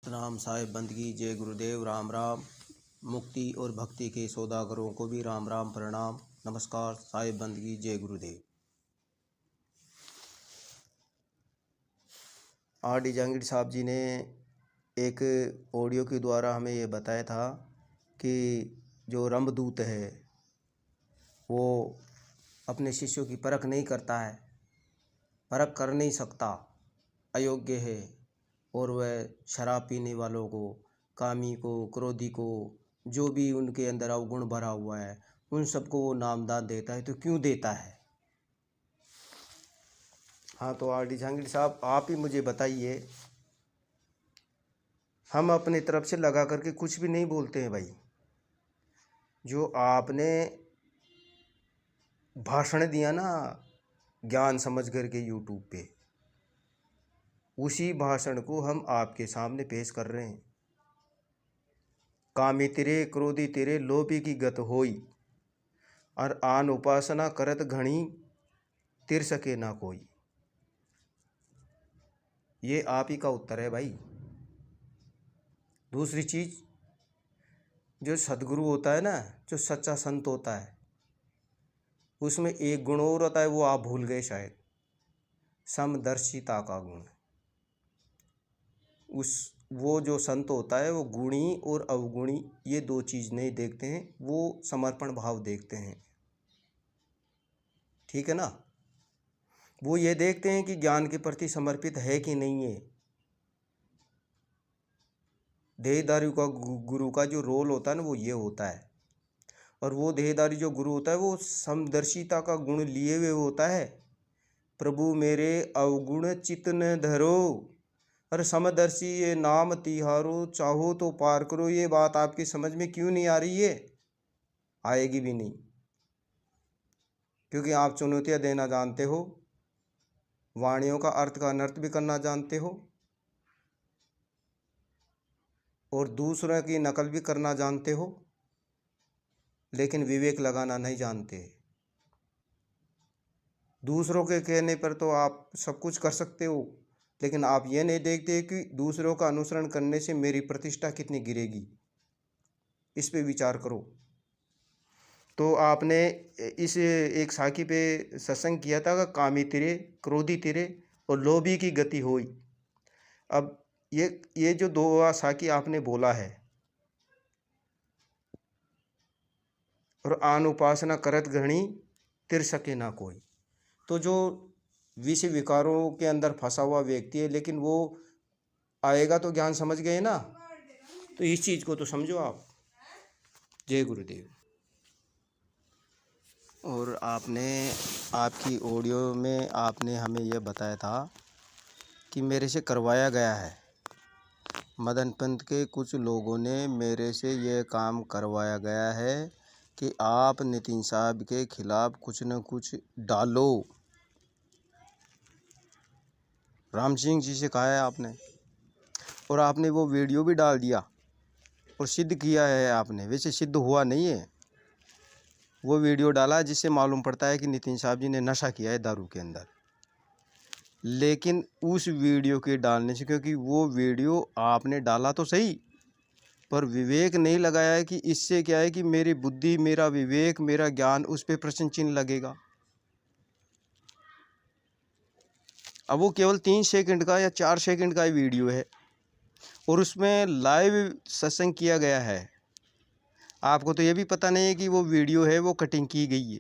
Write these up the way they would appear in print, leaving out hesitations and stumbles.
सतनाम साहिब बंदगी। जय गुरुदेव। राम राम। मुक्ति और भक्ति के सौदागरों को भी राम राम प्रणाम। नमस्कार साहिब बंदगी। जय गुरुदेव। आर डी जहांगीर साहब जी ने एक ऑडियो के द्वारा हमें ये बताया था कि जो रंभदूत है वो अपने शिष्यों की परख नहीं करता है, परख कर नहीं सकता, अयोग्य है, और वह शराब पीने वालों को, कामी को, क्रोधी को, जो भी उनके अंदर अवगुण भरा हुआ है उन सबको वो नामदान देता है। तो क्यों देता है? हाँ, तो आर डी जहांगीर साहब आप ही मुझे बताइए। हम अपनी तरफ से लगा करके कुछ भी नहीं बोलते हैं भाई। जो आपने भाषण दिया ना ज्ञान समझ करके यूट्यूब पे, उसी भाषण को हम आपके सामने पेश कर रहे हैं। कामी तेरे, क्रोधी तेरे, लोभी की गत होई, और आन उपासना करत घणी, तिर सके ना कोई। ये आप ही का उत्तर है भाई। दूसरी चीज़, जो सदगुरु होता है ना, जो सच्चा संत होता है, उसमें एक गुण और होता है, वो आप भूल गए शायद, समदर्शिता का गुण। वो जो संत होता है वो गुणी और अवगुणी ये दो चीज़ नहीं देखते हैं, वो समर्पण भाव देखते हैं। ठीक है ना? वो ये देखते हैं कि ज्ञान के प्रति समर्पित है कि नहीं है। देहदारी का गुरु का जो रोल होता है ना, वो ये होता है। और वो देहदारी जो गुरु होता है वो समदर्शिता का गुण लिए हुए होता है। प्रभु मेरे अवगुण चित न धरो, और समदर्शी ये नाम तिहारो, चाहो तो पार करो। ये बात आपकी समझ में क्यों नहीं आ रही है? आएगी भी नहीं, क्योंकि आप चुनौतियाँ देना जानते हो, वाणियों का अर्थ का अनर्थ भी करना जानते हो, और दूसरों की नकल भी करना जानते हो, लेकिन विवेक लगाना नहीं जानते। दूसरों के कहने पर तो आप सब कुछ कर सकते हो, लेकिन आप ये नहीं देखते कि दूसरों का अनुसरण करने से मेरी प्रतिष्ठा कितनी गिरेगी। इस पे विचार करो। तो आपने इस एक साखी पे सत्संग किया था कि कामी तिरे, क्रोधी तिरे और लोभी की गति होई। अब ये जो दो साखी आपने बोला है, और आन उपासना करत घणी, तिर सके ना कोई। तो जो विषय विकारों के अंदर फंसा हुआ व्यक्ति है, लेकिन वो आएगा तो ज्ञान समझ गए ना, तो इस चीज़ को तो समझो आप। जय गुरुदेव। और आपकी ऑडियो में आपने हमें यह बताया था कि मेरे से करवाया गया है। मदन पंथ के कुछ लोगों ने मेरे से यह काम करवाया गया है कि आप नितिन साहब के खिलाफ कुछ न कुछ डालो। राम सिंह जी से कहा है आपने, और आपने वो वीडियो भी डाल दिया और सिद्ध किया है आपने। वैसे सिद्ध हुआ नहीं है, वो वीडियो डाला जिससे मालूम पड़ता है कि नितिन साहब जी ने नशा किया है दारू के अंदर। लेकिन उस वीडियो के डालने से, क्योंकि वो वीडियो आपने डाला तो सही, पर विवेक नहीं लगाया है कि इससे क्या है कि मेरी बुद्धि, मेरा विवेक, मेरा ज्ञान, उस पर प्रश्न चिन्ह लगेगा। अब वो केवल 3 सेकंड का या 4 सेकंड का वीडियो है, और उसमें लाइव सत्संग किया गया है। आपको तो ये भी पता नहीं है कि वो वीडियो है, वो कटिंग की गई है,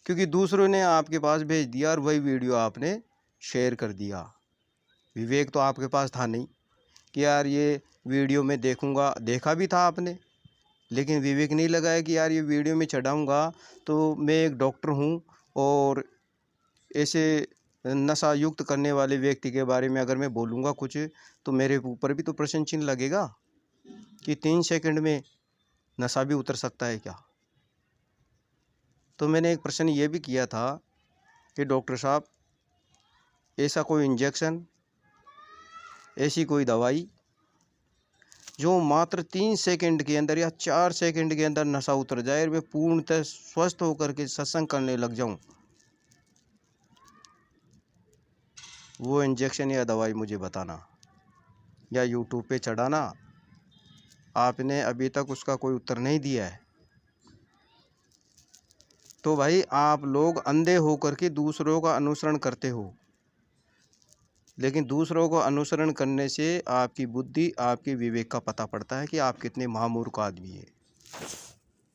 क्योंकि दूसरों ने आपके पास भेज दिया और वही वीडियो आपने शेयर कर दिया। विवेक तो आपके पास था नहीं कि यार ये वीडियो में देखूंगा। देखा भी था आपने, लेकिन विवेक नहीं लगाया कि यार ये वीडियो में चढ़ाऊंगा तो मैं एक डॉक्टर हूँ, और ऐसे नशा युक्त करने वाले व्यक्ति के बारे में अगर मैं बोलूँगा कुछ, तो मेरे ऊपर भी तो प्रश्न चिन्ह लगेगा कि 3 सेकंड में नशा भी उतर सकता है क्या। तो मैंने एक प्रश्न ये भी किया था कि डॉक्टर साहब, ऐसा कोई इंजेक्शन, ऐसी कोई दवाई जो मात्र 3 सेकंड के अंदर या 4 सेकंड के अंदर नशा उतर जाए और मैं पूर्णतः स्वस्थ होकर के सत्संग करने लग जाऊं, वो इंजेक्शन या दवाई मुझे बताना। या यूट्यूब पे चढ़ाना, आपने अभी तक उसका कोई उत्तर नहीं दिया है। तो भाई आप लोग अंधे होकर के दूसरों का अनुसरण करते हो, लेकिन दूसरों को अनुसरण करने से आपकी बुद्धि, आपके विवेक का पता पड़ता है कि आप कितने महामूर्ख आदमी है।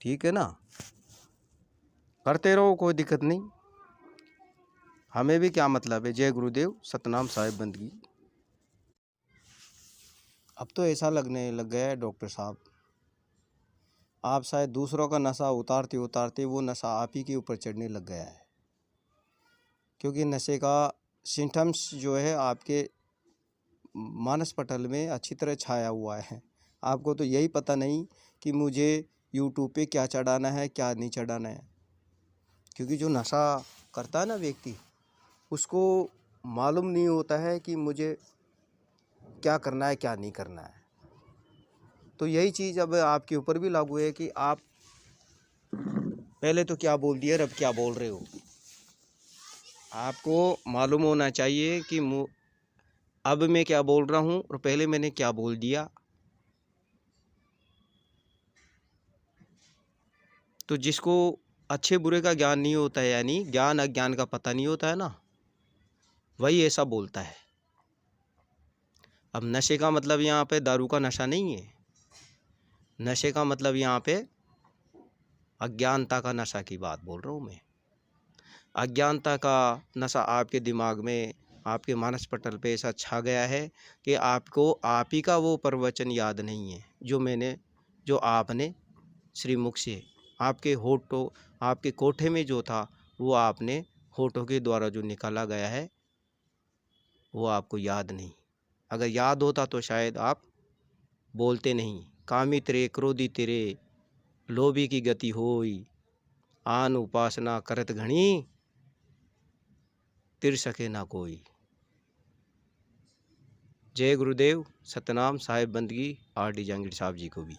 ठीक है ना, करते रहो, कोई दिक्कत नहीं, हमें भी क्या मतलब है। जय गुरुदेव, सतनाम साहिब बंदगी। अब तो ऐसा लगने लग गया है डॉक्टर साहब, आप शायद दूसरों का नशा उतारते उतारते वो नशा आप ही के ऊपर चढ़ने लग गया है, क्योंकि नशे का सिम्टम्स जो है आपके मानस पटल में अच्छी तरह छाया हुआ है। आपको तो यही पता नहीं कि मुझे यूट्यूब पे क्या चढ़ाना है, क्या नहीं चढ़ाना है। क्योंकि जो नशा करता है ना व्यक्ति, उसको मालूम नहीं होता है कि मुझे क्या करना है, क्या नहीं करना है। तो यही चीज़ अब आपके ऊपर भी लागू है कि आप पहले तो क्या बोल दिया और अब क्या बोल रहे हो। आपको मालूम होना चाहिए कि अब मैं क्या बोल रहा हूँ और पहले मैंने क्या बोल दिया। तो जिसको अच्छे बुरे का ज्ञान नहीं होता है, यानी ज्ञान अज्ञान का पता नहीं होता है ना, वही ऐसा बोलता है। अब नशे का मतलब यहाँ पे दारू का नशा नहीं है, नशे का मतलब यहाँ पे अज्ञानता का नशा की बात बोल रहा हूँ मैं। अज्ञानता का नशा आपके दिमाग में, आपके मानस पटल पे ऐसा छा गया है कि आपको आप ही का वो प्रवचन याद नहीं है जो आपने श्रीमुख से आपके होठों, आपके कोठे में जो था वो आपने होठों के द्वारा जो निकाला गया है वो आपको याद नहीं। अगर याद होता तो शायद आप बोलते नहीं। कामी तेरे क्रोधी तेरे लोभी की गति होई, आन उपासना करत घणी तिर सके ना कोई। जय गुरुदेव, सतनाम साहिब बंदगी। आर डी जहांगीर साहब जी को भी।